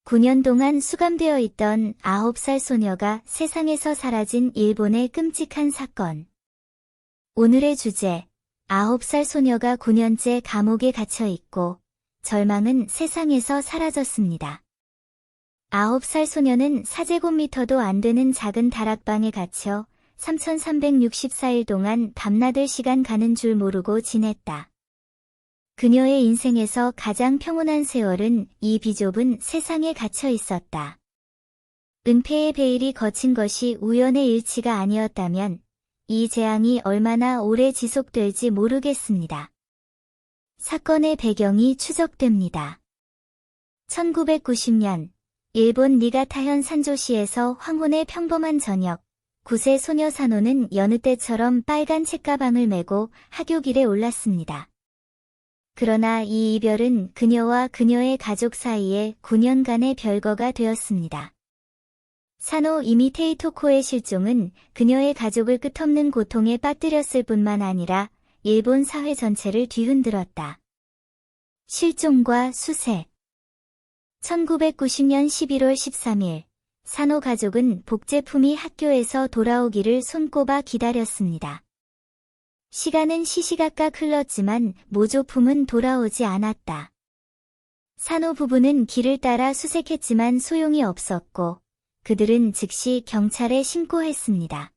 9년 동안 수감되어 있던 9살 소녀가 세상에서 사라진 일본의 끔찍한 사건. 오늘의 주제, 9살 소녀가 9년째 감옥에 갇혀 있고 절망은 세상에서 사라졌습니다. 9살 소녀는 4제곱미터도 안 되는 작은 다락방에 갇혀 3,364일 동안 밤낮을 시간 가는 줄 모르고 지냈다. 그녀의 인생에서 가장 평온한 세월은 이 비좁은 세상에 갇혀 있었다. 은폐의 베일이 거친 것이 우연의 일치가 아니었다면 이 재앙이 얼마나 오래 지속될지 모르겠습니다. 사건의 배경이 추적됩니다. 1990년, 일본 니가타현 산조시에서 황혼의 평범한 저녁, 9세 소녀 사노는 여느 때처럼 빨간 책가방을 메고 하교길에 올랐습니다. 그러나 이 이별은 그녀와 그녀의 가족 사이에 9년간의 별거가 되었습니다. 사노 이미테이토코의 실종은 그녀의 가족을 끝없는 고통에 빠뜨렸을 뿐만 아니라 일본 사회 전체를 뒤흔들었다. 실종과 수색. 1990년 11월 13일, 사노 가족은 복제품이 학교에서 돌아오기를 손꼽아 기다렸습니다. 시간은 시시각각 흘렀지만 모조품은 돌아오지 않았다. 사노 부부는 길을 따라 수색했지만 소용이 없었고 그들은 즉시 경찰에 신고했습니다.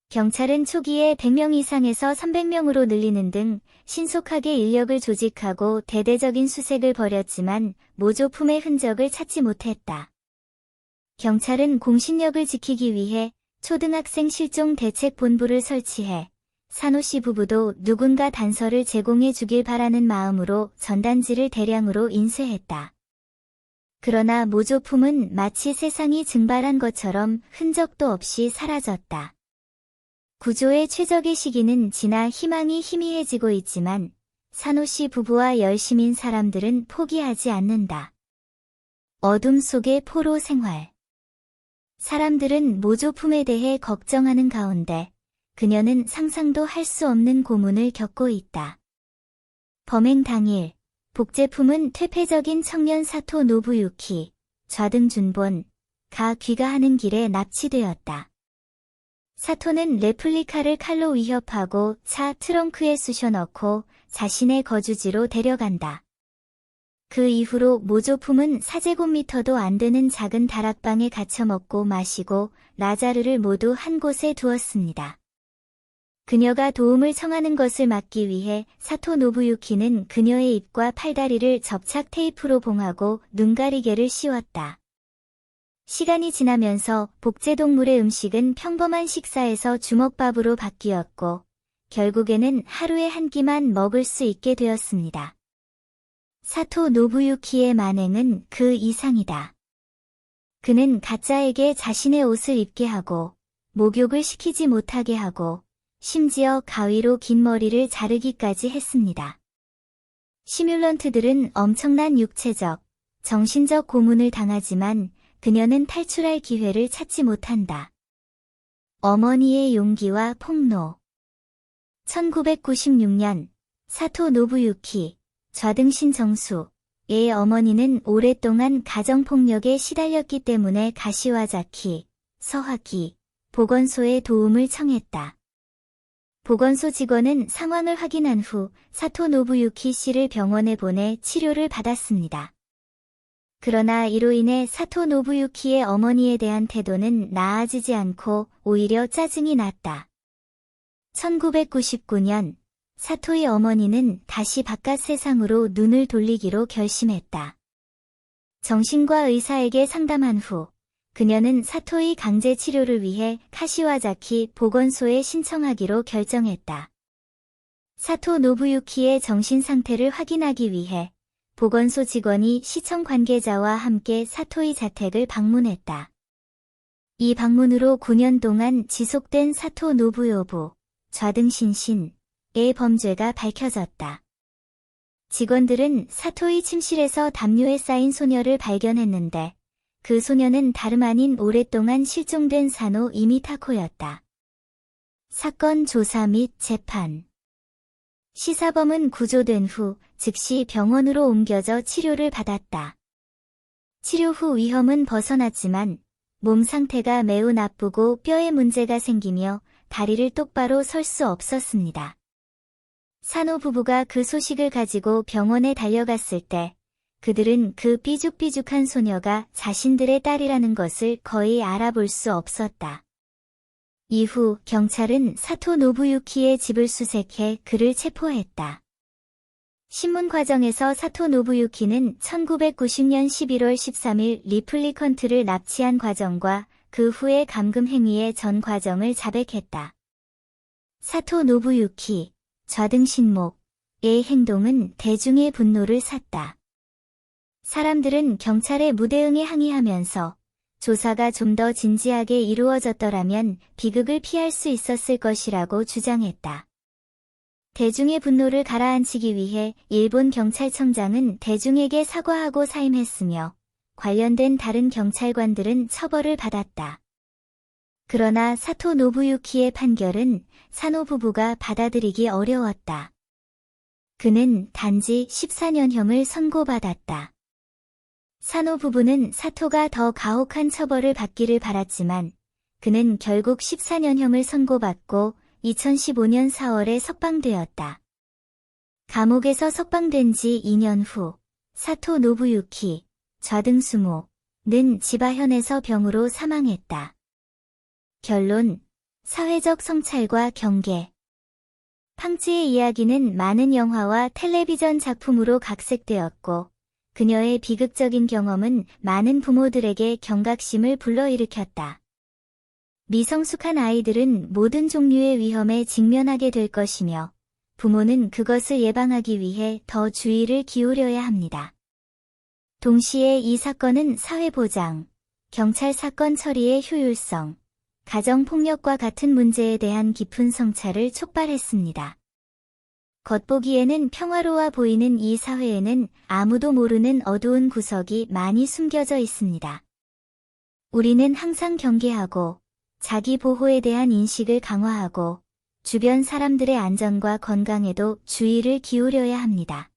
경찰은 초기에 100명 이상에서 300명으로 늘리는 등 신속하게 인력을 조직하고 대대적인 수색을 벌였지만 모조품의 흔적을 찾지 못했다. 경찰은 공신력을 지키기 위해 초등학생 실종 대책본부를 설치해 사노 씨 부부도 누군가 단서를 제공해 주길 바라는 마음으로 전단지를 대량으로 인쇄했다. 그러나 모조품은 마치 세상이 증발한 것처럼 흔적도 없이 사라졌다. 구조의 최적의 시기는 지나 희망이 희미해지고 있지만 사노 씨 부부와 열심인 사람들은 포기하지 않는다. 어둠 속의 포로 생활. 사람들은 모조품에 대해 걱정하는 가운데 그녀는 상상도 할 수 없는 고문을 겪고 있다. 범행 당일, 복제품은 퇴폐적인 청년 사토 노부유키, 좌등준본, 가 귀가하는 길에 납치되었다. 사토는 레플리카를 칼로 위협하고 차 트렁크에 쑤셔넣고 자신의 거주지로 데려간다. 그 이후로 모조품은 4제곱미터도 안 되는 작은 다락방에 갇혀 먹고 마시고 라자르를 모두 한 곳에 두었습니다. 그녀가 도움을 청하는 것을 막기 위해 사토 노부유키는 그녀의 입과 팔다리를 접착 테이프로 봉하고 눈가리개를 씌웠다. 시간이 지나면서 복제동물의 음식은 평범한 식사에서 주먹밥으로 바뀌었고 결국에는 하루에 한 끼만 먹을 수 있게 되었습니다. 사토 노부유키의 만행은 그 이상이다. 그는 가짜에게 자신의 옷을 입게 하고 목욕을 시키지 못하게 하고 심지어 가위로 긴 머리를 자르기까지 했습니다. 시뮬런트들은 엄청난 육체적, 정신적 고문을 당하지만 그녀는 탈출할 기회를 찾지 못한다. 어머니의 용기와 폭로. 1996년, 사토 노부유키, 좌등신 정수의 어머니는 오랫동안 가정폭력에 시달렸기 때문에 가시와자키, 서화기, 보건소에 도움을 청했다. 보건소 직원은 상황을 확인한 후 사토 노부유키 씨를 병원에 보내 치료를 받았습니다. 그러나 이로 인해 사토 노부유키의 어머니에 대한 태도는 나아지지 않고 오히려 짜증이 났다. 1999년, 사토의 어머니는 다시 바깥 세상으로 눈을 돌리기로 결심했다. 정신과 의사에게 상담한 후 그녀는 사토의 강제 치료를 위해 카시와자키 보건소에 신청하기로 결정했다. 사토 노부유키의 정신 상태를 확인하기 위해 보건소 직원이 시청 관계자와 함께 사토의 자택을 방문했다. 이 방문으로 9년 동안 지속된 사토 노부요부, 좌등신신의 범죄가 밝혀졌다. 직원들은 사토의 침실에서 담요에 쌓인 소녀를 발견했는데 그 소녀는 다름 아닌 오랫동안 실종된 사노 이미타코였다. 사건 조사 및 재판. 시사범은 구조된 후 즉시 병원으로 옮겨져 치료를 받았다. 치료 후 위험은 벗어났지만 몸 상태가 매우 나쁘고 뼈에 문제가 생기며 다리를 똑바로 설 수 없었습니다. 산호 부부가 그 소식을 가지고 병원에 달려갔을 때 그들은 그 삐죽삐죽한 소녀가 자신들의 딸이라는 것을 거의 알아볼 수 없었다. 이후 경찰은 사토 노부유키의 집을 수색해 그를 체포했다. 신문 과정에서 사토 노부유키는 1990년 11월 13일 리플리컨트를 납치한 과정과 그 후의 감금 행위의 전 과정을 자백했다. 사토 노부유키, 좌등신목의 행동은 대중의 분노를 샀다. 사람들은 경찰의 무대응에 항의하면서 조사가 좀 더 진지하게 이루어졌더라면 비극을 피할 수 있었을 것이라고 주장했다. 대중의 분노를 가라앉히기 위해 일본 경찰청장은 대중에게 사과하고 사임했으며 관련된 다른 경찰관들은 처벌을 받았다. 그러나 사토 노부유키의 판결은 산호 부부가 받아들이기 어려웠다. 그는 단지 14년형을 선고받았다. 산호 부부는 사토가 더 가혹한 처벌을 받기를 바랐지만 그는 결국 14년형을 선고받고 2015년 4월에 석방되었다. 감옥에서 석방된 지 2년 후 사토 노부유키, 좌등수모는 지바현에서 병으로 사망했다. 결론, 사회적 성찰과 경계. 팡츠의 이야기는 많은 영화와 텔레비전 작품으로 각색되었고 그녀의 비극적인 경험은 많은 부모들에게 경각심을 불러일으켰다. 미성숙한 아이들은 모든 종류의 위험에 직면하게 될 것이며 부모는 그것을 예방하기 위해 더 주의를 기울여야 합니다. 동시에 이 사건은 사회보장, 경찰 사건 처리의 효율성, 가정폭력과 같은 문제에 대한 깊은 성찰을 촉발했습니다. 겉보기에는 평화로워 보이는 이 사회에는 아무도 모르는 어두운 구석이 많이 숨겨져 있습니다. 우리는 항상 경계하고 자기 보호에 대한 인식을 강화하고 주변 사람들의 안전과 건강에도 주의를 기울여야 합니다.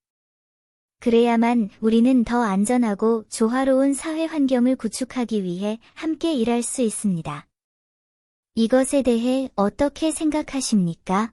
그래야만 우리는 더 안전하고 조화로운 사회 환경을 구축하기 위해 함께 일할 수 있습니다. 이것에 대해 어떻게 생각하십니까?